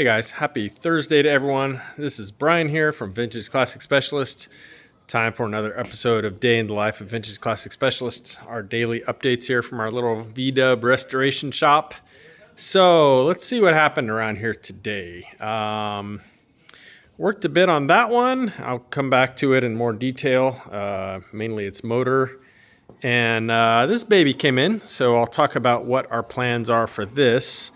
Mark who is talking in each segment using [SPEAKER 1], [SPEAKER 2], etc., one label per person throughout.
[SPEAKER 1] Hey guys, happy Thursday to everyone. This is Brian here from Vintage Classic Specialist. Time for another episode of Day in the Life of Vintage Classic Specialist. Our daily updates here from our little VW Restoration shop. So let's see what happened around here today. Worked a bit on that one. I'll come back to it in more detail. Mainly its motor. And this baby came in, so I'll talk about what our plans are for this.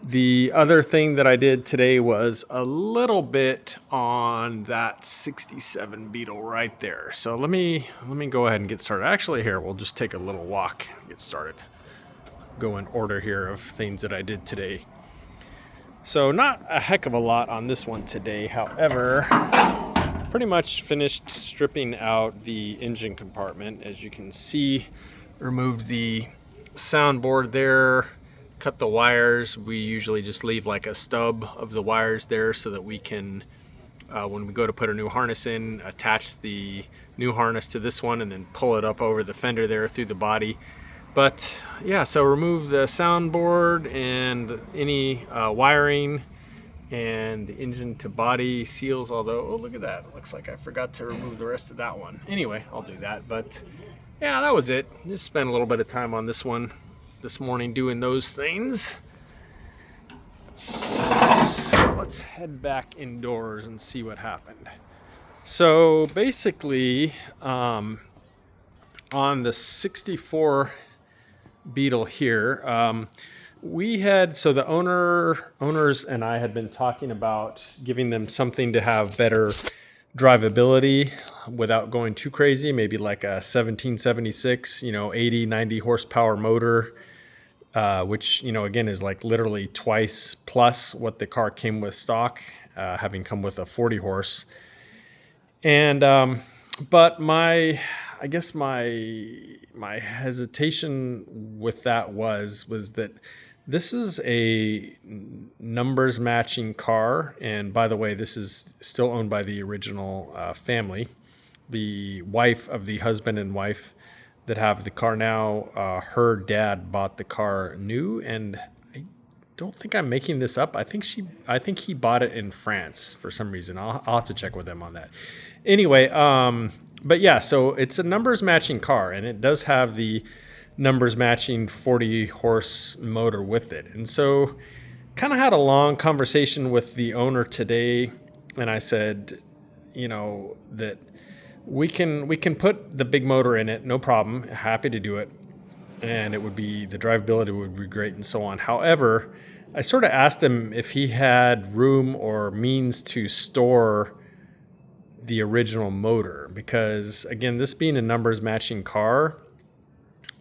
[SPEAKER 1] The other thing that I did today was a little bit on that 67 Beetle right there. So let me go ahead and get started. Actually, here, we'll just take a little walk and get started. Go in order here of things that I did today. So not a heck of a lot on this one today. However, pretty much finished stripping out the engine compartment. As you can see, removed the soundboard there. Cut the wires. We usually just leave like a stub of the wires there so that we can, when we go to put a new harness in, attach the new harness to this one and then pull it up over the fender there through the body. But yeah, so remove the soundboard and any wiring and the engine to body seals, although, oh, look at that. It looks like I forgot to remove the rest of that one. Anyway, I'll do that. But yeah, that was it. Just spent a little bit of time on this one this morning doing those things. So let's head back indoors and see what happened. So basically, on the 64 Beetle here, so the owners and I had been talking about giving them something to have better drivability without going too crazy, maybe like a 1776, 80, 90 horsepower motor, which, again, is like literally twice plus what the car came with stock, having come with a 40 horse. And, but my hesitation with that was that this is a numbers matching car. And by the way, this is still owned by the original family. The wife of the husband and wife that have the car now, her dad bought the car new, and I don't think I'm making this up. I think he bought it in France for some reason. I'll have to check with them on that. Anyway, but yeah, so it's a numbers matching car, and it does have the numbers matching 40 horse motor with it. And so kind of had a long conversation with the owner today, and I said, that we can put the big motor in it, no problem, happy to do it, and the drivability would be great and so on. However, I sort of asked him if he had room or means to store the original motor, because again, this being a numbers matching car,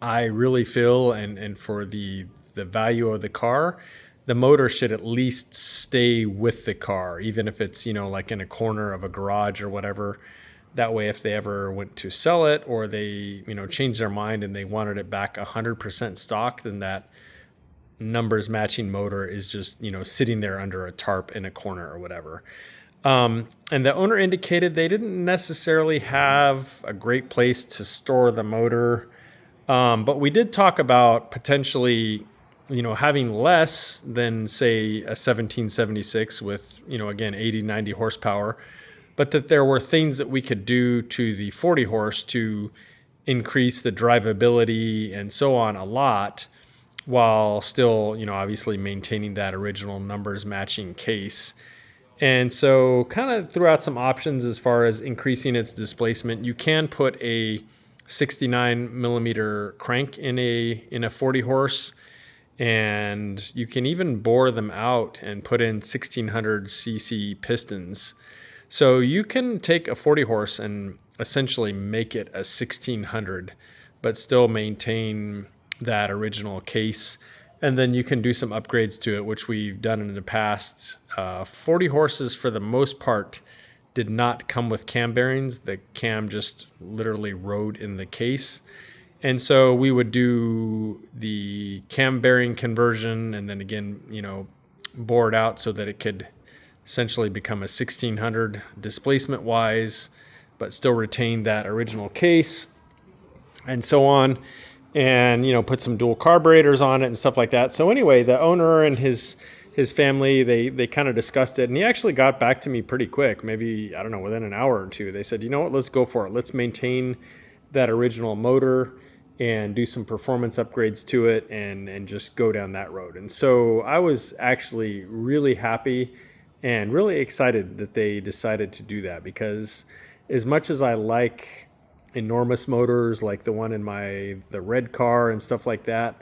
[SPEAKER 1] I really feel, and for the value of the car, the motor should at least stay with the car, even if it's, like in a corner of a garage or whatever. That way, if they ever went to sell it or they, changed their mind and they wanted it back 100% stock, then that numbers matching motor is just, sitting there under a tarp in a corner or whatever. And the owner indicated they didn't necessarily have a great place to store the motor. But we did talk about potentially, having less than, say, a 1776 with, again, 80, 90 horsepower, but that there were things that we could do to the 40 horse to increase the drivability and so on a lot, while still, obviously maintaining that original numbers matching case. And so kind of threw out some options as far as increasing its displacement. You can put a 69 millimeter crank in a 40 horse, and you can even bore them out and put in 1600 cc pistons. So you can take a 40 horse and essentially make it a 1600, but still maintain that original case. And then you can do some upgrades to it, which we've done in the past. 40 horses, for the most part, did not come with cam bearings. The cam just literally rode in the case. And so we would do the cam bearing conversion and then again, bore it out so that it could essentially become a 1600 displacement wise, but still retain that original case and so on. And, put some dual carburetors on it and stuff like that. So anyway, the owner and his his family, they kind of discussed it, and he actually got back to me pretty quick. Maybe, I don't know, within an hour or two. They said, you know what, let's go for it. Let's maintain that original motor and do some performance upgrades to it, and just go down that road. And so I was actually really happy and really excited that they decided to do that, because as much as I like enormous motors like the one in the red car and stuff like that,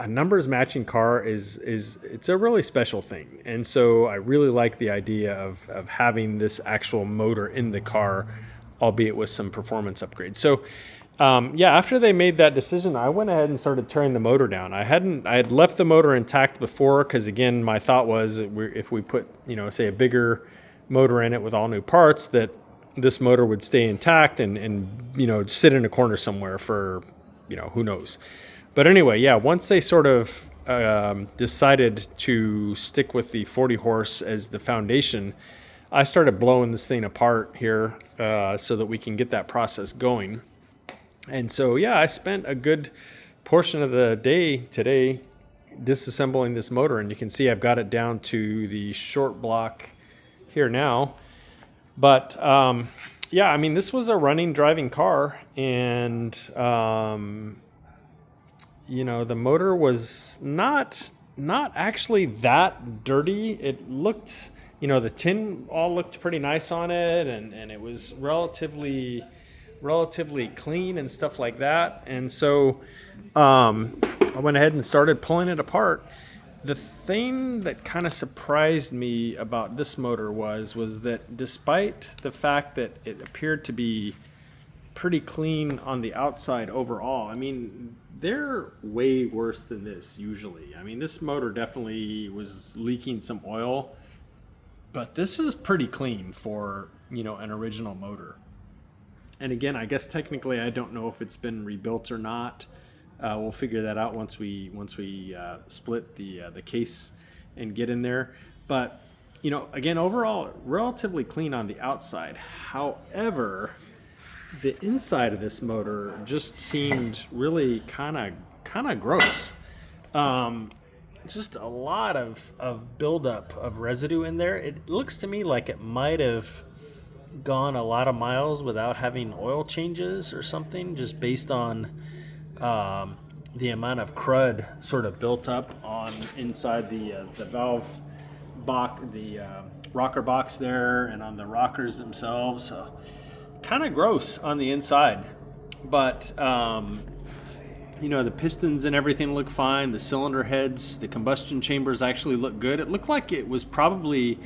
[SPEAKER 1] a numbers matching car is it's a really special thing. And so I really like the idea of having this actual motor in the car, albeit with some performance upgrades. So yeah, after they made that decision, I went ahead and started tearing the motor down. I had left the motor intact before, because again, my thought was that if we put, say a bigger motor in it with all new parts, that this motor would stay intact and sit in a corner somewhere for, who knows. But anyway, yeah, once they sort of decided to stick with the 40 horse as the foundation, I started blowing this thing apart here so that we can get that process going. And so, yeah, I spent a good portion of the day today disassembling this motor, and you can see I've got it down to the short block here now. But yeah, I mean, this was a running, driving car, and the motor was not actually that dirty. It looked, the tin all looked pretty nice on it, and it was relatively clean and stuff like that. And so I went ahead and started pulling it apart. The thing that kind of surprised me about this motor was that despite the fact that it appeared to be pretty clean on the outside overall, I mean, they're way worse than this usually. I mean, this motor definitely was leaking some oil, but this is pretty clean for, an original motor. And again, I guess technically I don't know if it's been rebuilt or not. We'll figure that out once we split the case and get in there. But again, overall, relatively clean on the outside. However, the inside of this motor just seemed really kind of gross. Just a lot of buildup of residue in there. It looks to me like it might have gone a lot of miles without having oil changes or something, just based on the amount of crud sort of built up on inside the valve box, the rocker box there, and on the rockers themselves. So kind of gross on the inside, but the pistons and everything look fine. The cylinder heads, the combustion chambers actually look good. It looked like it was probably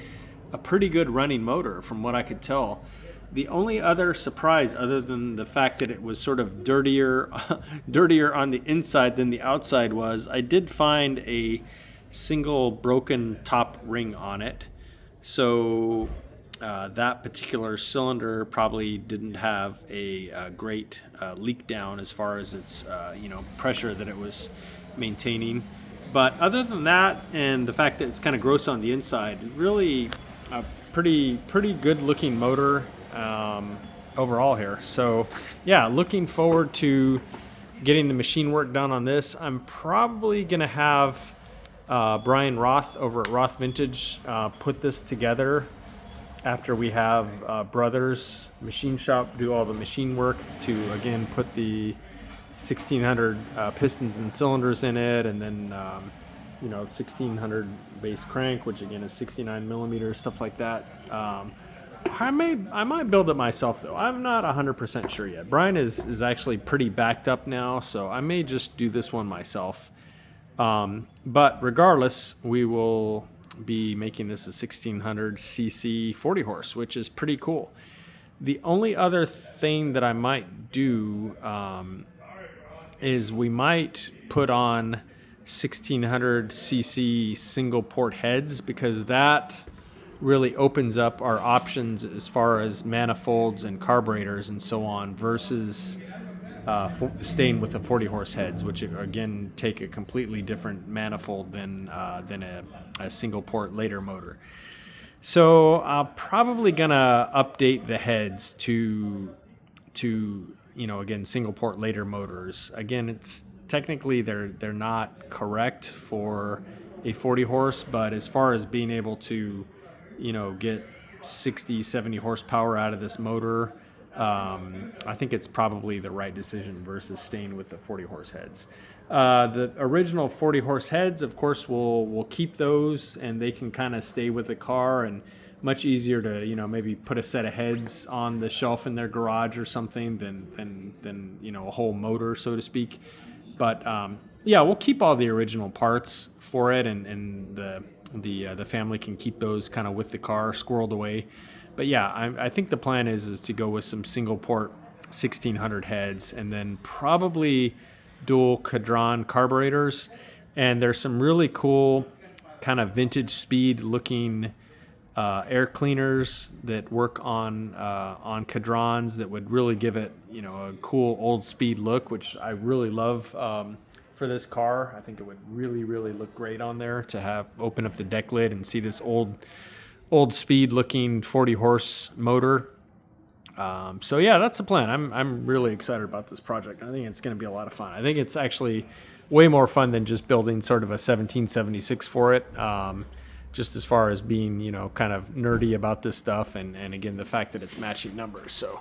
[SPEAKER 1] a pretty good running motor from what I could tell. The only other surprise, other than the fact that it was sort of dirtier on the inside than the outside, was I did find a single broken top ring on it. So that particular cylinder probably didn't have a great leak down as far as its pressure that it was maintaining. But other than that, and the fact that it's kind of gross on the inside, really a pretty good looking motor overall here. So yeah, looking forward to getting the machine work done on this. I'm probably gonna have Brian Roth over at Roth Vintage put this together after we have Brothers Machine Shop do all the machine work to again put the 1600 pistons and cylinders in it, and then 1600 base crank, which again is 69 millimeters, stuff like that. I might build it myself though. I'm not 100% sure yet. Brian is actually pretty backed up now, so I may just do this one myself. But regardless, we will be making this a 1600 cc 40 horse, which is pretty cool. The only other thing that I might do is we might put on 1600 cc single port heads, because that really opens up our options as far as manifolds and carburetors and so on, versus staying with the 40 horse heads, which again take a completely different manifold than a single port later motor. So I'm probably gonna update the heads to again single port later motors. Again, it's technically they're not correct for a 40 horse, but as far as being able to, get 60, 70 horsepower out of this motor, I think it's probably the right decision versus staying with the 40 horse heads. The original 40 horse heads, of course, we'll keep those, and they can kind of stay with the car, and much easier to maybe put a set of heads on the shelf in their garage or something than a whole motor, so to speak. But we'll keep all the original parts for it, and the family can keep those kind of with the car squirreled away. But I think the plan is to go with some single port 1600 heads, and then probably dual cadran carburetors. And there's some really cool kind of vintage speed looking air cleaners that work on cadrans that would really give it a cool old speed look, which I really love for this car. I think it would really look great on there to have open up the deck lid and see this old speed looking 40 horse motor. That's the plan. I'm really excited about this project. I think it's going to be a lot of fun. I think it's actually way more fun than just building sort of a 1776 for it. Just as far as being, kind of nerdy about this stuff, and again, the fact that it's matching numbers. So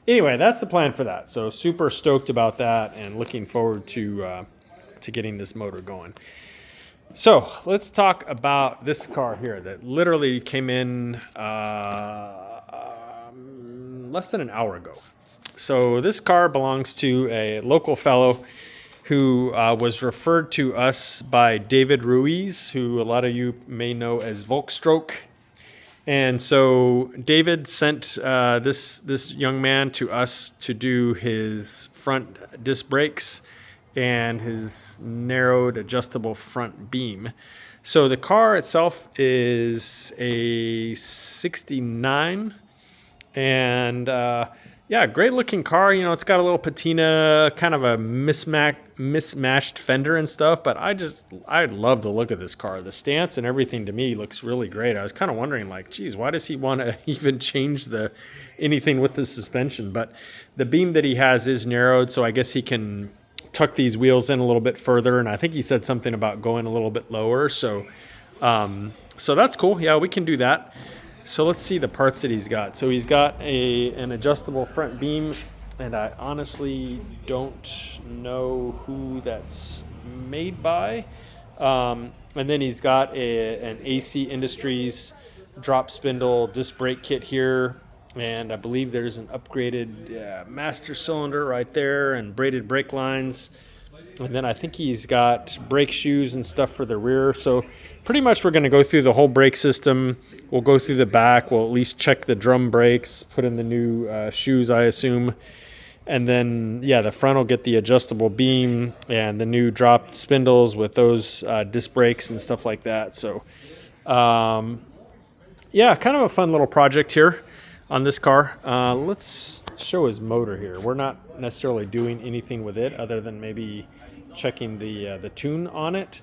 [SPEAKER 1] anyway, that's the plan for that. So super stoked about that, and looking forward to getting this motor going. So let's talk about this car here that literally came in less than an hour ago. So this car belongs to a local fellow who was referred to us by David Ruiz, who a lot of you may know as Volkstroke. And so David sent this young man to us to do his front disc brakes and his narrowed adjustable front beam. So the car itself is a 69, and great looking car. It's got a little patina, kind of a mismatched fender and stuff, but I love the look of this car. The stance and everything to me looks really great. I was kind of wondering, why does he want to even change anything with the suspension? But the beam that he has is narrowed, so I guess he can tuck these wheels in a little bit further, and I think he said something about going a little bit lower, so that's cool. Yeah, we can do that. So let's see the parts that he's got. So he's got an adjustable front beam, and I honestly don't know who that's made by. And then he's got an AC Industries drop spindle disc brake kit here. And I believe there's an upgraded master cylinder right there and braided brake lines. And then I think he's got brake shoes and stuff for the rear. So pretty much we're going to go through the whole brake system. We'll go through the back. We'll at least check the drum brakes, put in the new shoes, I assume. And then, the front will get the adjustable beam and the new dropped spindles with those disc brakes and stuff like that. So, kind of a fun little project here on this car. Let's show his motor here. We're not necessarily doing anything with it other than maybe checking the tune on it,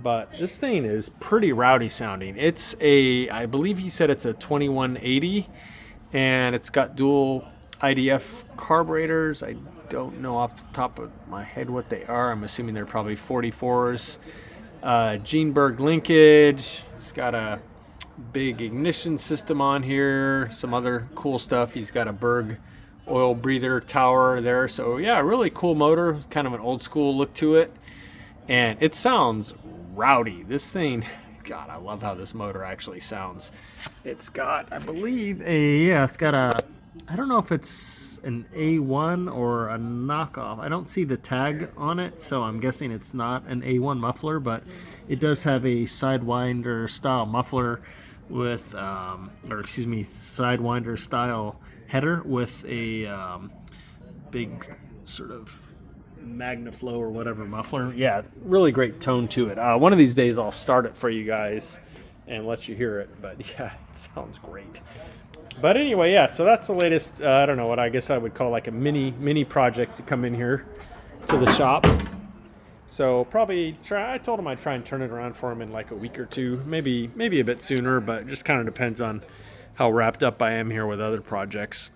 [SPEAKER 1] but this thing is pretty rowdy sounding. It's I believe he said it's a 2180, and it's got dual IDF carburetors. I don't know off the top of my head what they are. I'm assuming they're probably 44s. Gene-Berg linkage. It's got a big ignition system on here, some other cool stuff. He's got a Berg oil breather tower there. So really cool motor, kind of an old school look to it, and it sounds rowdy. This thing, God, I love how this motor actually sounds. It's got, I believe, it's got I don't know if it's an A1 or a knockoff. I don't see the tag on it, so I'm guessing it's not an A1 muffler, but it does have a Sidewinder style muffler with, Sidewinder style header with a big sort of MagnaFlow or whatever muffler. Yeah, really great tone to it. One of these days I'll start it for you guys and let you hear it, but it sounds great. But anyway, so that's the latest, I don't know what I guess I would call like a mini project to come in here to the shop. So probably I told him I'd try and turn it around for him in like a week or two, maybe a bit sooner, but just kind of depends on how wrapped up I am here with other projects.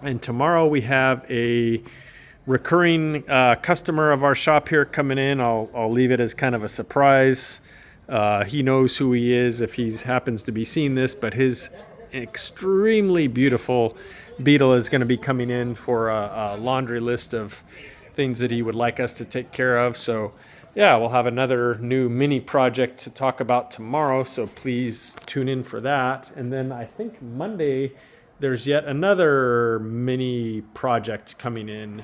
[SPEAKER 1] And tomorrow we have a recurring customer of our shop here coming in. I'll leave it as kind of a surprise. He knows who he is if he happens to be seeing this, but his extremely beautiful Beetle is going to be coming in for a laundry list of things that he would like us to take care of. So yeah, we'll have another new mini project to talk about tomorrow, so please tune in for that. And then I think Monday there's yet another mini project coming in,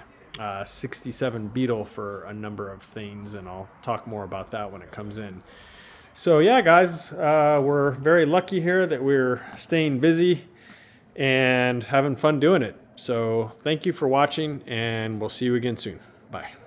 [SPEAKER 1] 67 Beetle for a number of things, and I'll talk more about that when it comes in. So yeah, guys, we're very lucky here that we're staying busy and having fun doing it. So thank you for watching, and we'll see you again soon. Bye.